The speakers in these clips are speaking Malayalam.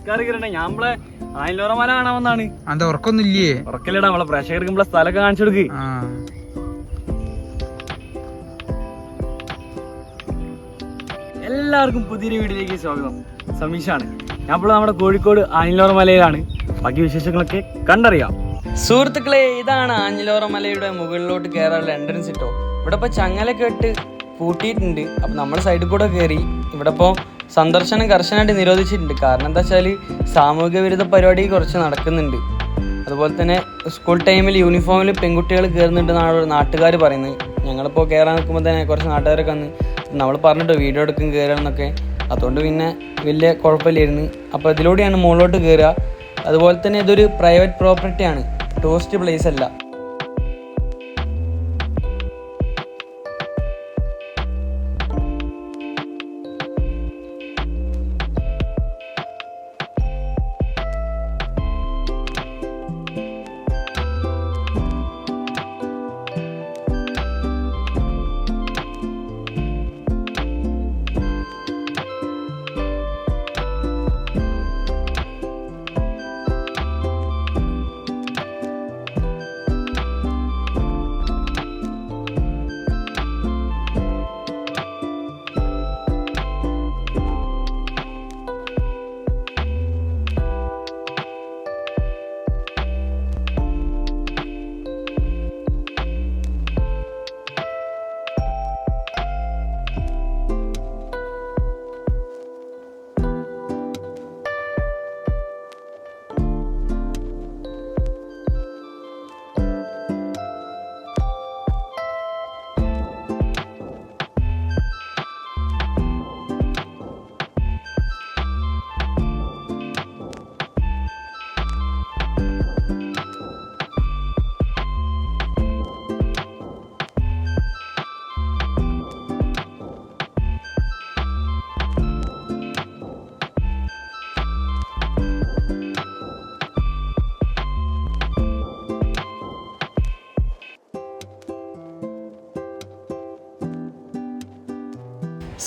ആൾക്കാർ കയറണ്ടേ. ഞാൻ നമ്മളെ ആയിലോറ മല കാണാമെന്നാണ്. അത് ഉറക്കൊന്നുമില്ലേ? ഉറക്കല്ലേടാ, നമ്മളെ പ്രേക്ഷകർക്ക് നമ്മളെ സ്ഥലമൊക്കെ കാണിച്ചു കൊടുക്ക്. എല്ലാവർക്കും പുതിയൊരു വീഡിയോയിലേക്ക് സ്വാഗതം. സമീഷാണ്. ഞാൻ ഇപ്പോൾ നമ്മുടെ കോഴിക്കോട് ആഞ്ഞിലോറ മലയിലാണ്. ബാക്കി വിശേഷങ്ങളൊക്കെ കണ്ടറിയാം. സുഹൃത്തുക്കളെ, ഇതാണ് ആഞ്ഞിലോറ മലയുടെ മുകളിലോട്ട് കയറാനുള്ള എൻട്രൻസ് ഇട്ടോ. ഇവിടെ ഇപ്പോൾ ചങ്ങലൊക്കെ ഇട്ട് പൂട്ടിയിട്ടുണ്ട്. അപ്പം നമ്മൾ സൈഡിൽ കൂടെ കയറി. ഇവിടെ ഇപ്പോൾ സന്ദർശനം കർശനമായിട്ട് നിരോധിച്ചിട്ടുണ്ട്. കാരണം എന്താ വെച്ചാൽ സാമൂഹിക വിരുദ്ധ പരിപാടി കുറച്ച് നടക്കുന്നുണ്ട്. അതുപോലെ തന്നെ സ്കൂൾ ടൈമിൽ യൂണിഫോമിൽ പെൺകുട്ടികൾ കയറുന്നുണ്ടെന്നാണ് നാട്ടുകാർ പറയുന്നത്. ഞങ്ങളിപ്പോൾ കയറാൻ നിൽക്കുമ്പോൾ തന്നെ കുറച്ച് നാട്ടുകാരൊക്കെ വന്ന് നമ്മൾ പറഞ്ഞിട്ടോ വീഡിയോ എടുക്കും കയറണമെന്നൊക്കെ. അതുകൊണ്ട് പിന്നെ വലിയ കുഴപ്പമില്ലായിരുന്നു. അപ്പോൾ ഇതിലൂടെയാണ് മുകളിലോട്ട് കയറുക. അതുപോലെ തന്നെ ഇതൊരു പ്രൈവറ്റ് പ്രോപ്പർട്ടിയാണ്, ടൂറിസ്റ്റ് പ്ലേസ് അല്ല.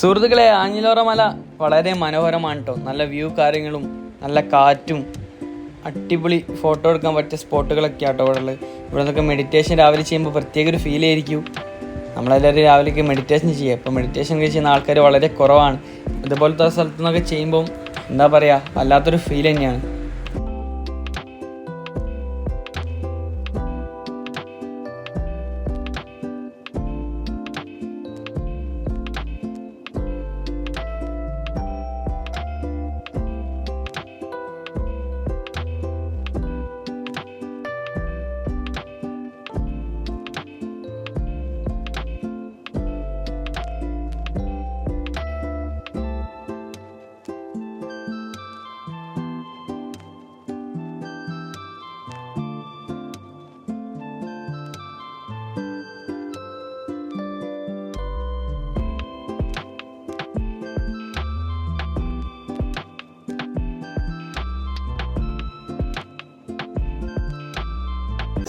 സുഹൃത്തുക്കളെ, ആഞ്ഞിലോറ മല വളരെ മനോഹരമാണ് കേട്ടോ. നല്ല വ്യൂ കാര്യങ്ങളും നല്ല കാറ്റും അടിപൊളി ഫോട്ടോ എടുക്കാൻ പറ്റിയ സ്പോട്ടുകളൊക്കെ ആട്ടോ ഇവിടെ ഉള്ളത്. ഇവിടെ നിന്നൊക്കെ മെഡിറ്റേഷൻ രാവിലെ ചെയ്യുമ്പോൾ പ്രത്യേക ഒരു ഫീൽ ആയിരിക്കും. നമ്മളെല്ലാവരും രാവിലെയൊക്കെ മെഡിറ്റേഷൻ ചെയ്യുക. ഇപ്പോൾ മെഡിറ്റേഷൻ ചെയ്യുന്ന ആൾക്കാർ വളരെ കുറവാണ്. ഇതുപോലത്തെ സ്ഥലത്തു നിന്നൊക്കെ ചെയ്യുമ്പം എന്താ പറയുക, വല്ലാത്തൊരു ഫീൽ തന്നെയാണ്.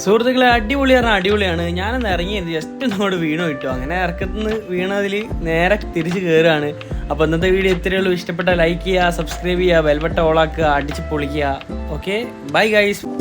സുഹൃത്തുക്കളെ, അടിപൊളിയാണ്. ഞാനൊന്ന് ഇറങ്ങിയത് ജസ്റ്റ് നമ്മോട് വീണു കിട്ടും. അങ്ങനെ ഇറക്കത്തുനിന്ന് വീണതിൽ നേരെ തിരിച്ച് കയറുകയാണ്. അപ്പോൾ ഇന്നത്തെ വീഡിയോ ഇത്രയേ ഉള്ളൂ. ഇഷ്ടപ്പെട്ട ലൈക്ക് ചെയ്യുക, സബ്സ്ക്രൈബ് ചെയ്യുക, ബെൽ ബട്ടൺ ഓളാക്കുക, അടിച്ച് പൊളിക്കുക. Okay, bye guys.